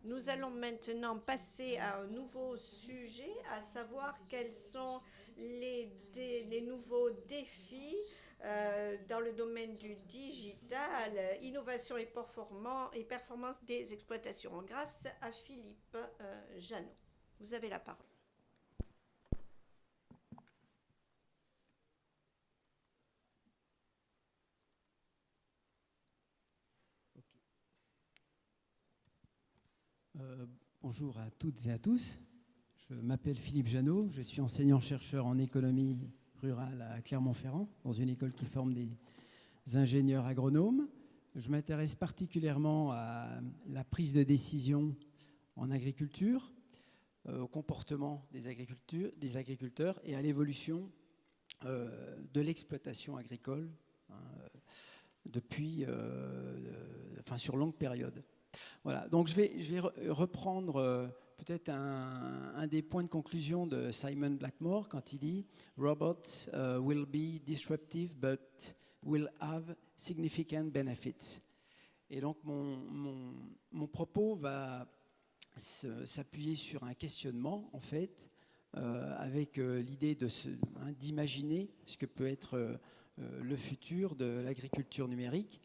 Nous allons maintenant passer à un nouveau sujet, à savoir quels sont les nouveaux défis dans le domaine du digital, innovation et performance des exploitations, grâce à Philippe Janot. Vous avez la parole. Euh, Bonjour à toutes et à tous. Je m'appelle Philippe Janot, je suis enseignant-chercheur en économie rurale à Clermont-Ferrand, dans une école qui forme des ingénieurs agronomes. Je m'intéresse particulièrement à la prise de décision en agriculture, au comportement des agriculteurs et à l'évolution de l'exploitation agricole depuis, sur longue période. Voilà, donc je vais reprendre peut-être un des points de conclusion de Simon Blackmore quand il dit « Robots will be disruptive but will have significant benefits ». Et donc mon propos va s'appuyer sur un questionnement, en fait, avec l'idée d'imaginer ce que peut être le futur de l'agriculture numérique.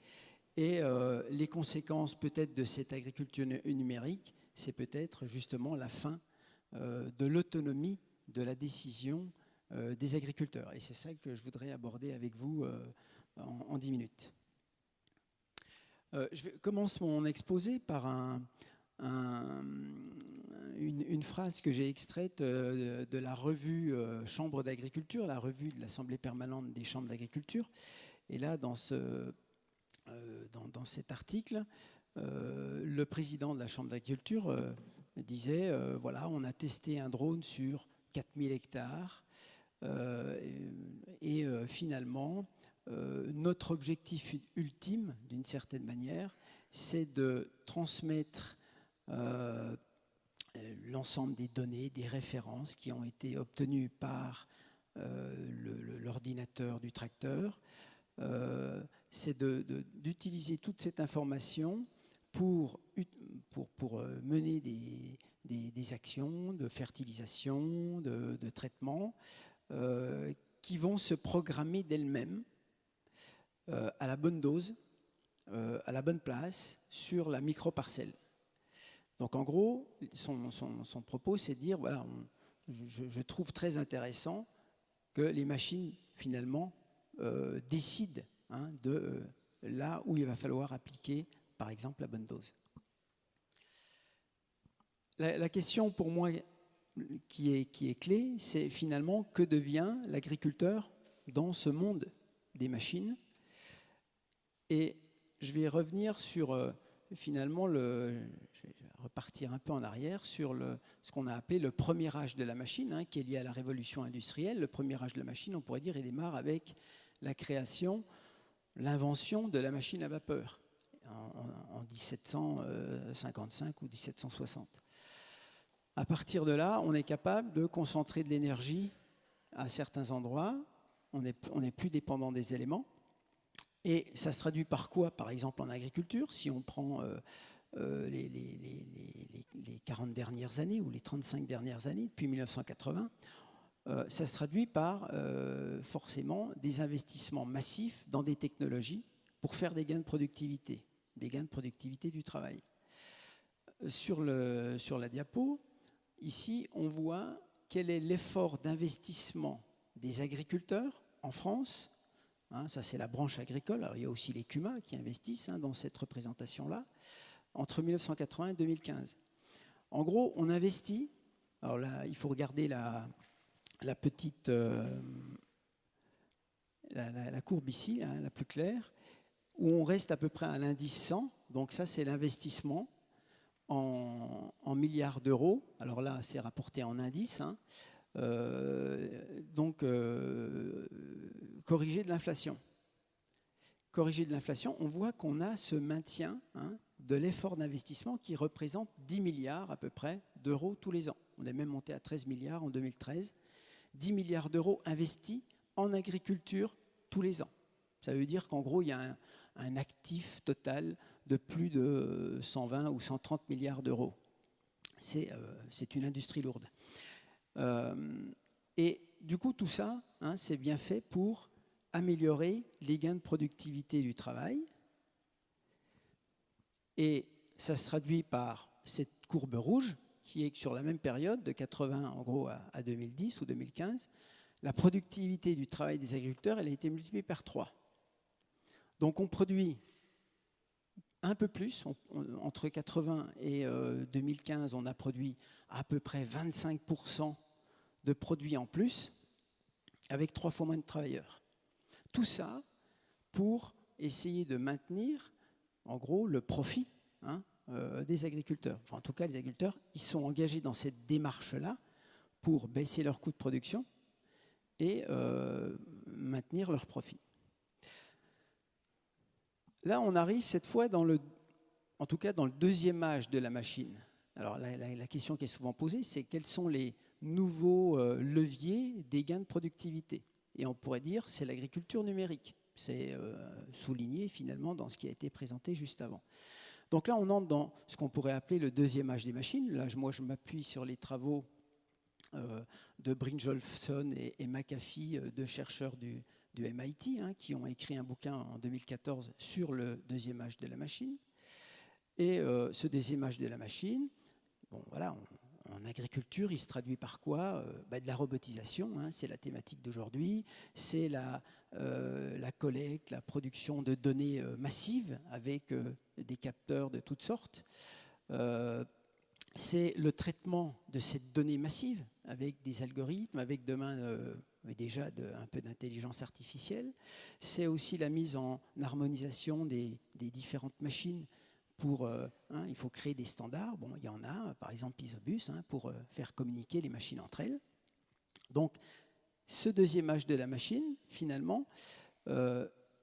Et les conséquences peut-être de cette agriculture numérique, c'est peut-être justement la fin de l'autonomie de la décision des agriculteurs. Et c'est ça que je voudrais aborder avec vous en 10 minutes. Je commence mon exposé par une phrase que j'ai extraite de la revue Chambre d'agriculture, la revue de l'Assemblée permanente des chambres d'agriculture. Et là, dans cet article, le président de la Chambre d'agriculture disait voilà, on a testé un drone sur 4000 hectares et finalement, notre objectif ultime, d'une certaine manière, c'est de transmettre l'ensemble des données, des références qui ont été obtenues par l'ordinateur du tracteur. C'est d'utiliser toute cette information pour mener des actions de fertilisation, de traitement, qui vont se programmer d'elles-mêmes à la bonne dose, à la bonne place, sur la micro-parcelle. Donc en gros, son propos, c'est de dire, voilà, je trouve très intéressant que les machines, finalement, décident de là où il va falloir appliquer, par exemple, la bonne dose. La question pour moi qui est clé, c'est finalement que devient l'agriculteur dans ce monde des machines. Et je vais revenir sur finalement, je vais repartir un peu en arrière sur ce qu'on a appelé le premier âge de la machine, qui est lié à la révolution industrielle. Le premier âge de la machine, on pourrait dire, il démarre avec la création, l'invention de la machine à vapeur en 1755 ou 1760. À partir de là, on est capable de concentrer de l'énergie à certains endroits, on n'est plus dépendant des éléments. Et ça se traduit par quoi, par exemple, en agriculture? Si on prend les 40 dernières années ou les 35 dernières années, depuis 1980, ça se traduit par forcément des investissements massifs dans des technologies pour faire des gains de productivité du travail. Sur la diapo, ici, on voit quel est l'effort d'investissement des agriculteurs en France. Ça, c'est la branche agricole. Alors, il y a aussi les CUMA qui investissent dans cette représentation-là, entre 1980 et 2015. En gros, on investit. Alors là, il faut regarder la petite la courbe ici, la plus claire, où on reste à peu près à l'indice 100. Donc ça, c'est l'investissement en milliards d'euros. Alors là, c'est rapporté en indice. Corrigé de l'inflation. Corrigé de l'inflation, on voit qu'on a ce maintien de l'effort d'investissement qui représente 10 milliards à peu près d'euros tous les ans. On est même monté à 13 milliards en 2013. 10 milliards d'euros investis en agriculture tous les ans. Ça veut dire qu'en gros, il y a un actif total de plus de 120 ou 130 milliards d'euros C'est une industrie lourde. Et du coup, tout ça, hein, c'est bien fait pour améliorer les gains de productivité du travail. Et ça se traduit par cette courbe rouge qui est sur la même période, de 80 en gros à 2010 ou 2015. La productivité du travail des agriculteurs, elle a été multipliée par 3. Donc on produit un peu plus. Entre 80 et 2015, on a produit à peu près 25% de produits en plus, avec 3 fois moins de travailleurs. Tout ça pour essayer de maintenir, en gros, le profit, hein, des agriculteurs. Enfin, en tout cas, les agriculteurs, ils sont engagés dans cette démarche-là pour baisser leurs coûts de production et maintenir leurs profits. Là, on arrive cette fois en tout cas dans le deuxième âge de la machine. Alors, la question qui est souvent posée, c'est quels sont les nouveaux leviers des gains de productivité? Et on pourrait dire c'est l'agriculture numérique. C'est souligné finalement dans ce qui a été présenté juste avant. Donc là, on entre dans ce qu'on pourrait appeler le deuxième âge des machines. Là, moi, je m'appuie sur les travaux de Brynjolfsson et McAfee, deux chercheurs du MIT, hein, qui ont écrit un bouquin en 2014 sur le deuxième âge de la machine. Et ce deuxième âge de la machine, bon, voilà, en agriculture, il se traduit par quoi? De la robotisation, hein, c'est la thématique d'aujourd'hui, c'est la collecte, la production de données massives avec des capteurs de toutes sortes. C'est le traitement de cette donnée massive avec des algorithmes, avec demain déjà un peu d'intelligence artificielle. C'est aussi la mise en harmonisation des différentes machines. Il faut créer des standards. Bon, il y en a, par exemple Isobus, hein, pour faire communiquer les machines entre elles. Donc, ce deuxième âge de la machine, finalement,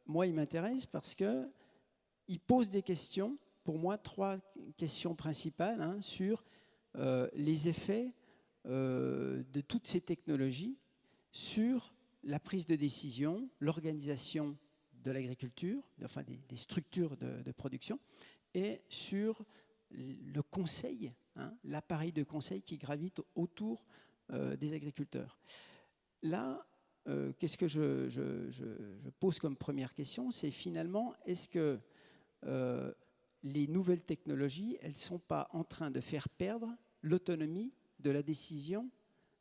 moi, il m'intéresse parce qu'il pose des questions, pour moi, 3 questions principales, hein, sur les effets de toutes ces technologies sur la prise de décision, l'organisation de l'agriculture, enfin des structures de production, et sur le conseil, hein, l'appareil de conseil qui gravite autour des agriculteurs. Là, qu'est-ce que je pose comme première question? C'est finalement, est-ce que les nouvelles technologies, elles ne sont pas en train de faire perdre l'autonomie de la décision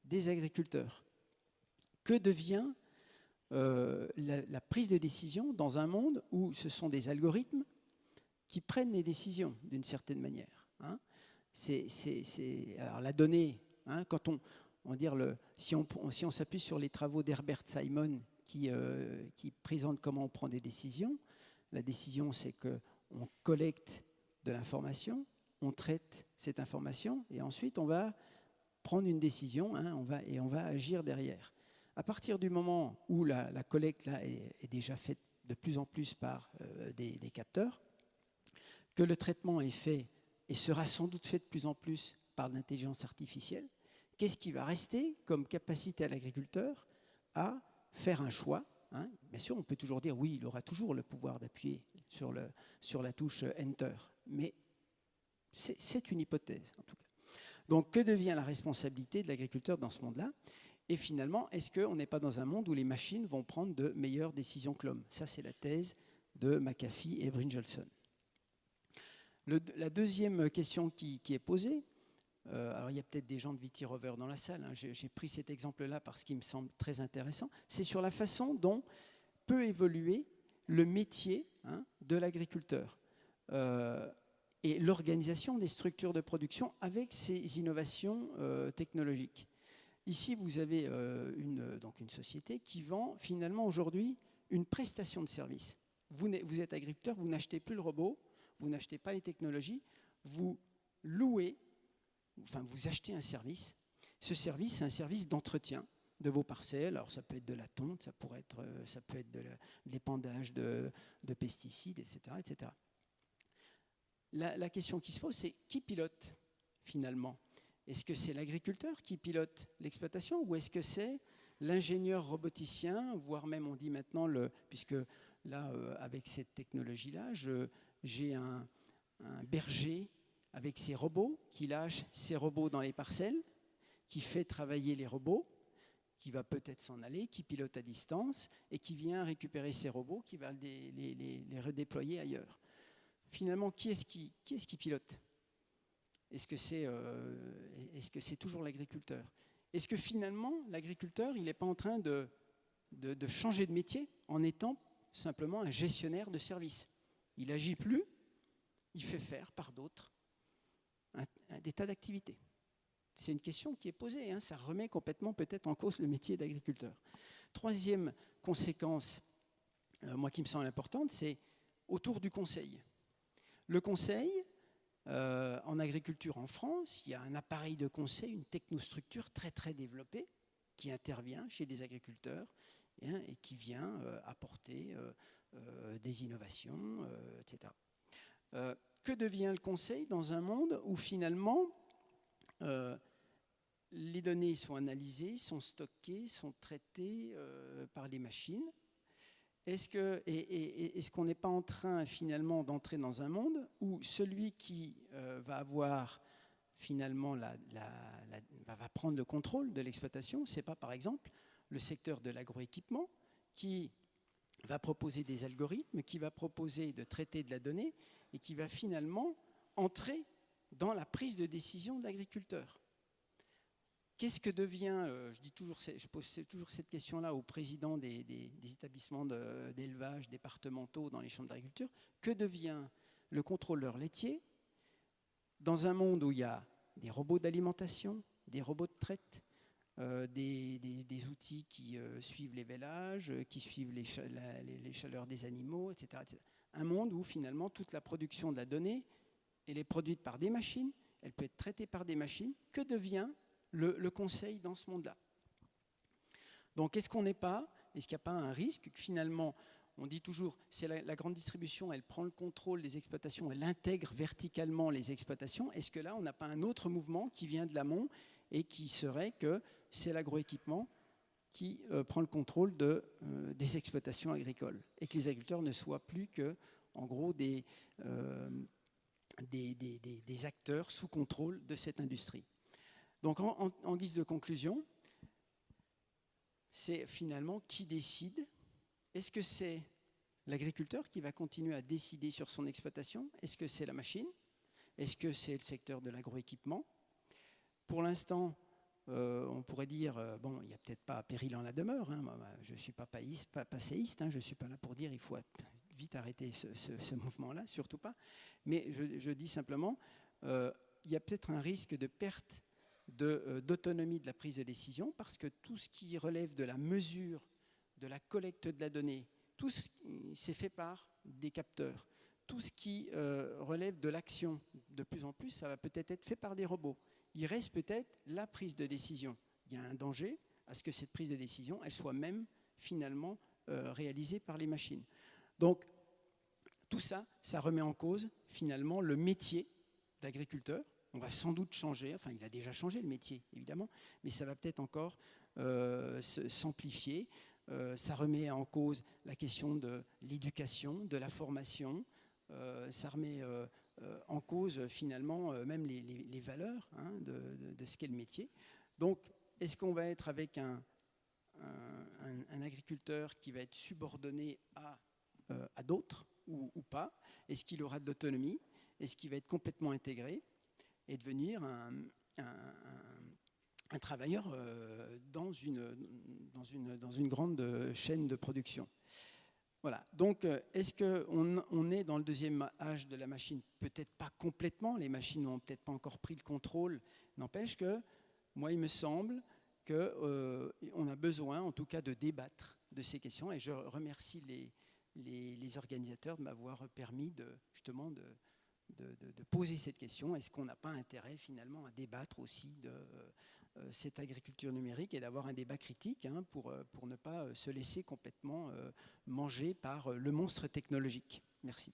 des agriculteurs? Que devient la prise de décision dans un monde où ce sont des algorithmes qui prennent les décisions d'une certaine manière, hein? Alors la donnée, hein, quand si on s'appuie sur les travaux d'Herbert Simon qui présentent comment on prend des décisions, la décision c'est qu'on collecte de l'information, on traite cette information et ensuite on va prendre une décision, hein, on va agir derrière. À partir du moment où la collecte là, est déjà faite de plus en plus par des capteurs, que le traitement est fait et sera sans doute fait de plus en plus par l'intelligence artificielle, qu'est-ce qui va rester comme capacité à l'agriculteur à faire un choix, hein? Bien sûr, on peut toujours dire oui, il aura toujours le pouvoir d'appuyer sur la touche Enter, mais c'est une hypothèse en tout cas. Donc, que devient la responsabilité de l'agriculteur dans ce monde-là? Et finalement, est-ce qu'on n'est pas dans un monde où les machines vont prendre de meilleures décisions que l'homme? Ça, c'est la thèse de McAfee et Brynjolfsson. La deuxième question qui est posée, alors il y a peut-être des gens de VT Rover dans la salle, hein, j'ai pris cet exemple-là parce qu'il me semble très intéressant, c'est sur la façon dont peut évoluer le métier, hein, de l'agriculteur et l'organisation des structures de production avec ces innovations technologiques. Ici, vous avez donc une société qui vend finalement aujourd'hui une prestation de service. Vous êtes agriculteur, vous n'achetez plus le robot, vous n'achetez pas les technologies, vous louez, enfin vous achetez un service. Ce service, c'est un service d'entretien de vos parcelles. Alors ça peut être de la tonte, ça peut être de l'épandage de pesticides, etc., etc. La question qui se pose, c'est qui pilote finalement? Est-ce que c'est l'agriculteur qui pilote l'exploitation ou est-ce que c'est l'ingénieur roboticien, voire même on dit maintenant, puisque là, avec cette technologie-là, j'ai un berger avec ses robots, qui lâche ses robots dans les parcelles, qui fait travailler les robots, qui va peut-être s'en aller, qui pilote à distance et qui vient récupérer ces robots, qui va les redéployer ailleurs. Finalement, qui est-ce qui pilote? Est-ce que c'est toujours l'agriculteur? Est-ce que finalement, l'agriculteur, il n'est pas en train de changer de métier en étant simplement un gestionnaire de services? Il n'agit plus, il fait faire par d'autres des tas d'activités. C'est une question qui est posée, hein, ça remet complètement peut-être en cause le métier d'agriculteur. Troisième conséquence, moi qui me semble importante, c'est autour du conseil. Le conseil, en agriculture en France, il y a un appareil de conseil, une technostructure très très développée qui intervient chez des agriculteurs et qui vient apporter des innovations, etc. Que devient le conseil dans un monde où finalement les données sont analysées, sont stockées, sont traitées par les machines? Est-ce qu'on n'est pas en train finalement d'entrer dans un monde où celui qui va avoir finalement va prendre le contrôle de l'exploitation, c'est pas par exemple le secteur de l'agroéquipement qui va proposer des algorithmes, qui va proposer de traiter de la donnée et qui va finalement entrer dans la prise de décision de l'agriculteur? Qu'est-ce que devient, je pose toujours cette question-là aux présidents des établissements d'élevage départementaux dans les chambres d'agriculture, que devient le contrôleur laitier dans un monde où il y a des robots d'alimentation, des robots de traite, des outils qui suivent les vélages, qui suivent les chaleurs des animaux, etc., etc. Un monde où finalement toute la production de la donnée, elle est produite par des machines, elle peut être traitée par des machines. Que devient le conseil dans ce monde-là? Donc est-ce qu'il n'y a pas un risque que finalement, on dit toujours, c'est la grande distribution, elle prend le contrôle des exploitations, elle intègre verticalement les exploitations. Est-ce que là, on n'a pas un autre mouvement qui vient de l'amont et qui serait que c'est l'agroéquipement qui prend le contrôle des exploitations agricoles et que les agriculteurs ne soient plus que, en gros, des acteurs sous contrôle de cette industrie? Donc, en guise de conclusion, c'est finalement qui décide? Est-ce que c'est l'agriculteur qui va continuer à décider sur son exploitation? Est-ce que c'est la machine? Est-ce que c'est le secteur de l'agroéquipement? Pour l'instant, on pourrait dire, bon, il n'y a peut-être pas péril en la demeure, hein, je ne suis pas passéiste, hein, je ne suis pas là pour dire il faut vite arrêter ce mouvement-là, surtout pas. Mais je dis simplement, il y a peut-être un risque de perte d'autonomie de la prise de décision, parce que tout ce qui relève de la mesure, de la collecte de la donnée, tout c'est fait par des capteurs. Tout ce qui relève de l'action, de plus en plus, ça va peut-être être fait par des robots. Il reste peut-être la prise de décision. Il y a un danger à ce que cette prise de décision, elle soit même finalement réalisée par les machines. Donc, tout ça, ça remet en cause finalement le métier d'agriculteur. On va sans doute changer, enfin il a déjà changé le métier évidemment, mais ça va peut-être encore s'amplifier. Ça remet en cause la question de l'éducation, de la formation, ça remet en cause finalement même les valeurs, hein, de ce qu'est le métier. Donc est-ce qu'on va être avec un agriculteur qui va être subordonné à d'autres ou pas? Est-ce qu'il aura de l'autonomie? Est-ce qu'il va être complètement intégré et devenir un travailleur dans une grande chaîne de production? Voilà. Donc, est-ce qu'on est dans le deuxième âge de la machine? Peut-être pas complètement. Les machines n'ont peut-être pas encore pris le contrôle. N'empêche que, moi, il me semble qu'on a besoin, en tout cas, de débattre de ces questions. Et je remercie les organisateurs de m'avoir permis justement de poser cette question. Est-ce qu'on n'a pas intérêt finalement à débattre aussi de cette agriculture numérique et d'avoir un débat critique, hein, pour ne pas se laisser complètement manger par le monstre technologique? Merci.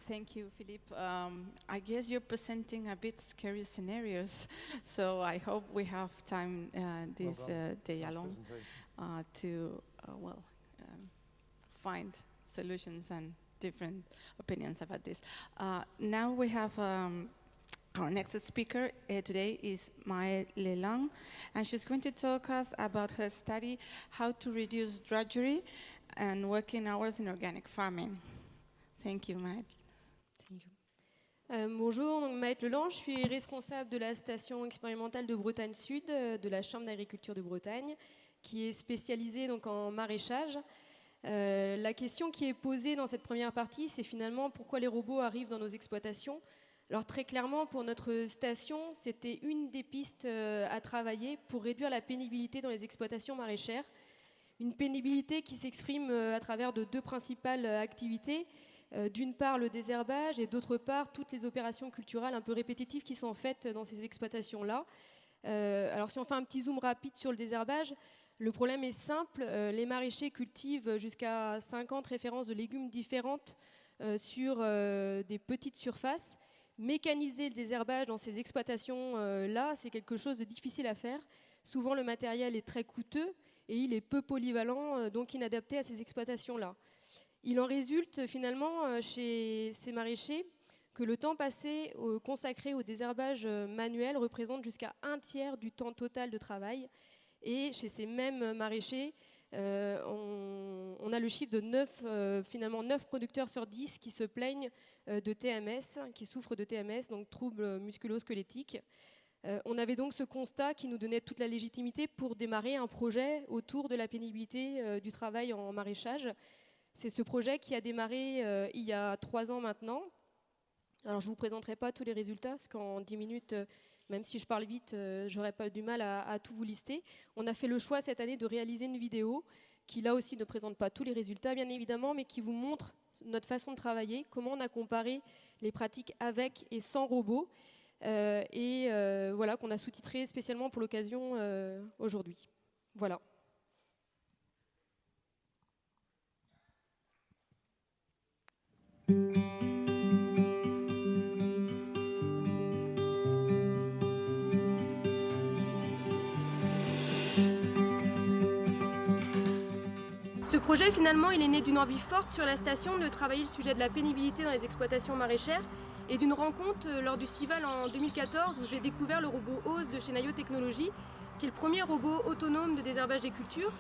Thank you, Philippe. I guess you're presenting a bit scary scenarios, so I hope we have time this day alone. to find solutions and different opinions about this. Now we have our next speaker today is Mae Lelang, and she's going to talk us about her study, How to Reduce Drudgery and Working Hours in Organic Farming. Thank you, Mae. Thank you. Bonjour, donc Maët Lelang, je suis responsable de la station expérimentale de Bretagne Sud, de la Chambre d'agriculture de Bretagne, qui est spécialisée donc en maraîchage. La question qui est posée dans cette première partie, c'est finalement pourquoi les robots arrivent dans nos exploitations. Alors très clairement, pour notre station, c'était une des pistes à travailler pour réduire la pénibilité dans les exploitations maraîchères. Une pénibilité qui s'exprime à travers de deux principales activités. D'une part le désherbage et d'autre part toutes les opérations culturales un peu répétitives qui sont faites dans ces exploitations-là. Alors si on fait un petit zoom rapide sur le désherbage, le problème est simple, les maraîchers cultivent jusqu'à 50 références de légumes différentes sur des petites surfaces. Mécaniser le désherbage dans ces exploitations-là, c'est quelque chose de difficile à faire. Souvent, le matériel est très coûteux et il est peu polyvalent, donc inadapté à ces exploitations-là. Il en résulte finalement chez ces maraîchers que le temps passé consacré au désherbage manuel représente jusqu'à 1/3 du temps total de travail. Et chez ces mêmes maraîchers, on a le chiffre de 9 producteurs sur 10 qui se plaignent de TMS, qui souffrent de TMS, donc troubles musculo-squelettiques. On avait donc ce constat qui nous donnait toute la légitimité pour démarrer un projet autour de la pénibilité du travail en maraîchage. C'est ce projet qui a démarré il y a 3 ans maintenant. Alors je ne vous présenterai pas tous les résultats, parce qu'en 10 minutes, même si je parle vite, j'aurais pas du mal à tout vous lister. On a fait le choix cette année de réaliser une vidéo qui là aussi ne présente pas tous les résultats bien évidemment, mais qui vous montre notre façon de travailler, comment on a comparé les pratiques avec et sans robots, voilà, qu'on a sous-titré spécialement pour l'occasion aujourd'hui. Voilà. Ce projet, finalement, il est né d'une envie forte sur la station de travailler le sujet de la pénibilité dans les exploitations maraîchères et d'une rencontre lors du CIVAL en 2014 où j'ai découvert le robot OZ de chez Nayo Technologies, qui est le premier robot autonome de désherbage des cultures,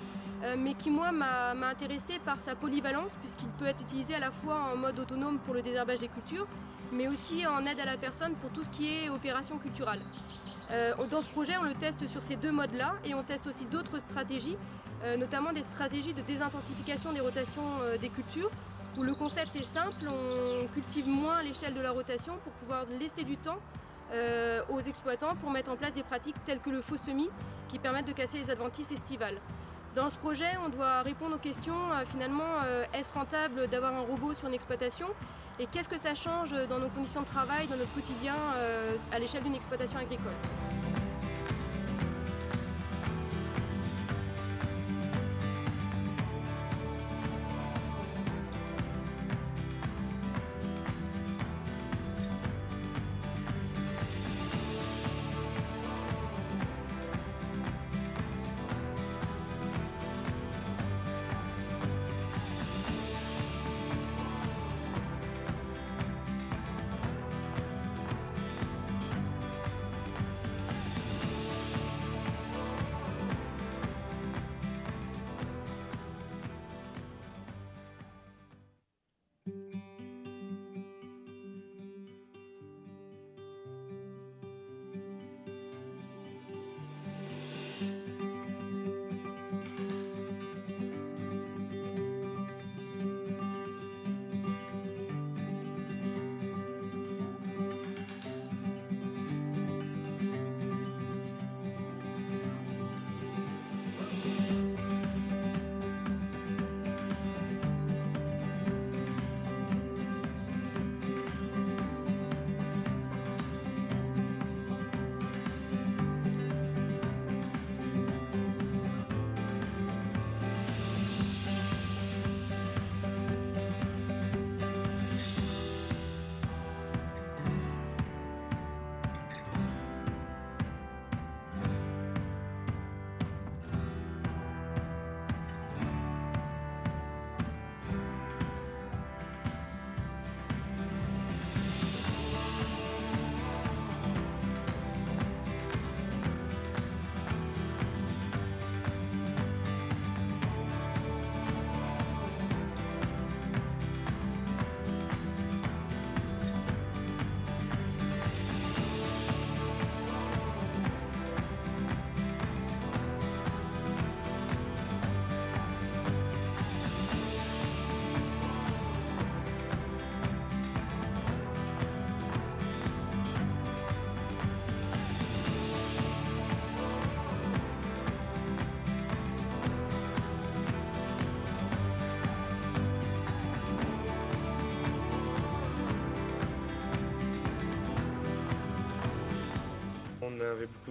mais qui, moi, m'a intéressée par sa polyvalence, puisqu'il peut être utilisé à la fois en mode autonome pour le désherbage des cultures, mais aussi en aide à la personne pour tout ce qui est opération culturale. Dans ce projet, on le teste sur ces deux modes-là et on teste aussi d'autres stratégies, notamment des stratégies de désintensification des rotations des cultures, où le concept est simple, on cultive moins à l'échelle de la rotation pour pouvoir laisser du temps aux exploitants pour mettre en place des pratiques telles que le faux semis qui permettent de casser les adventices estivales. Dans ce projet, on doit répondre aux questions, finalement, est-ce rentable d'avoir un robot sur une exploitation et qu'est-ce que ça change dans nos conditions de travail, dans notre quotidien à l'échelle d'une exploitation agricole.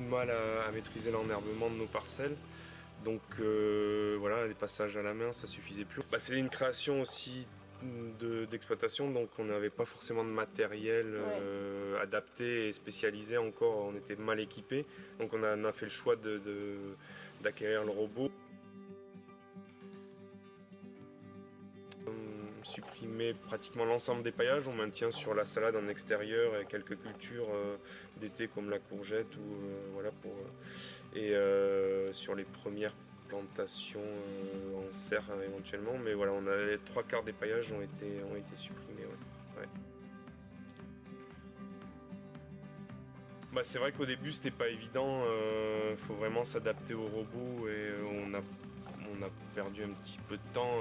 de mal à maîtriser l'enherbement de nos parcelles. Donc voilà, les passages à la main, ça suffisait plus. C'est une création aussi d'exploitation, donc on n'avait pas forcément de matériel adapté et spécialisé encore, on était mal équipé. Donc on a fait le choix d'acquérir le robot. Supprimer pratiquement l'ensemble des paillages, on maintient sur la salade en extérieur et quelques cultures d'été comme la courgette sur les premières plantations en serre éventuellement, mais voilà, les 3/4 des paillages ont été supprimés. C'est vrai qu'au début c'était pas évident, faut vraiment s'adapter au robot et on a perdu un petit peu de temps.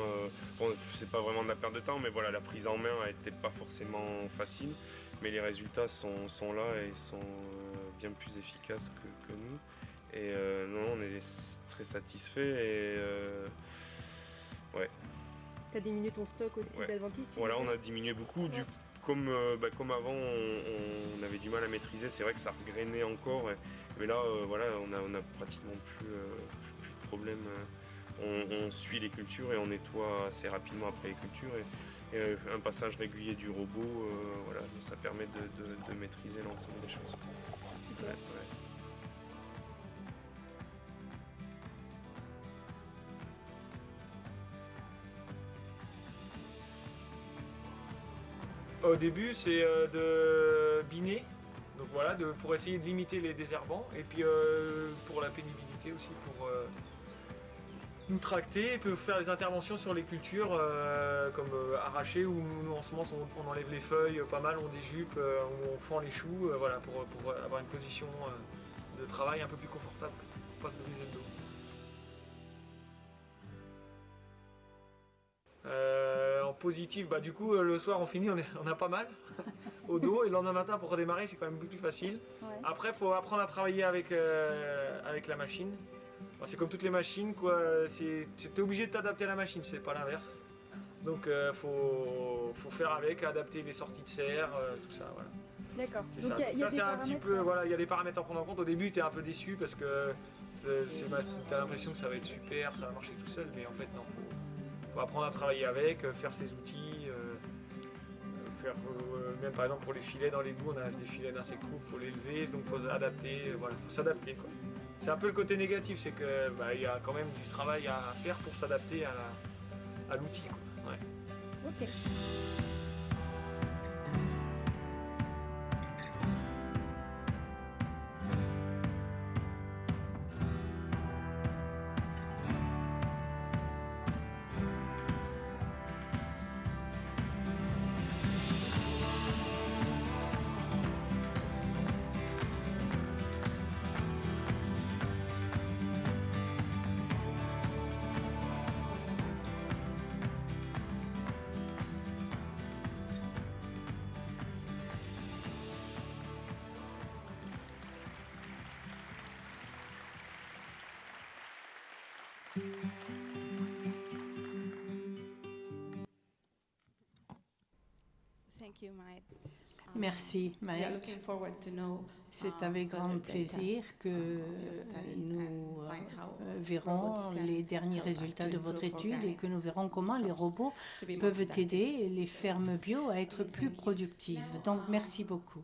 C'est pas vraiment de la perte de temps, mais voilà, la prise en main a été pas forcément facile, mais les résultats sont là et sont bien plus efficaces que nous. Et non, on est très satisfaits et ouais. Tu as diminué ton stock aussi d'adventices? Voilà, on a diminué beaucoup. Comme avant, on avait du mal à maîtriser, c'est vrai que ça regrainait encore. Mais là, voilà, on a pratiquement plus de problème. On suit les cultures et on nettoie assez rapidement après les cultures. Et un passage régulier du robot, voilà, ça permet de maîtriser l'ensemble des choses. Ouais. Au début, c'est de biner, donc voilà, pour essayer de limiter les désherbants, et puis pour la pénibilité aussi, pour nous tracter, et puis faire des interventions sur les cultures comme arracher, où nous en semence on enlève les feuilles pas mal, on déjupe, où on fend les choux, voilà, pour avoir une position de travail un peu plus confortable, pour pas se briser le dos. En positif, du coup le soir on finit, on a pas mal au dos, et le lendemain matin pour redémarrer c'est quand même plus facile. Ouais. Après il faut apprendre à travailler avec la machine. C'est comme toutes les machines, quoi. T'es obligé de t'adapter à la machine, c'est pas l'inverse. Donc faut faire avec, adapter les sorties de serre, tout ça, voilà. D'accord. Donc ça c'est un petit peu, voilà, il y a des paramètres à prendre en compte. Au début t'es un peu déçu parce que t'as l'impression que ça va être super, ça va marcher tout seul, mais en fait non, faut apprendre à travailler avec, faire ses outils, même par exemple pour les filets dans les boues, on a des filets d'insectes roux, il faut les lever, donc il faut adapter, voilà, faut s'adapter, quoi. C'est un peu le côté négatif, c'est que il y a quand même du travail à faire pour s'adapter à l'outil, quoi. Ouais. Ok. Merci, Maët. C'est avec grand plaisir que nous verrons les derniers résultats de votre étude et que nous verrons comment les robots peuvent aider les fermes bio à être plus productives. Donc, merci beaucoup.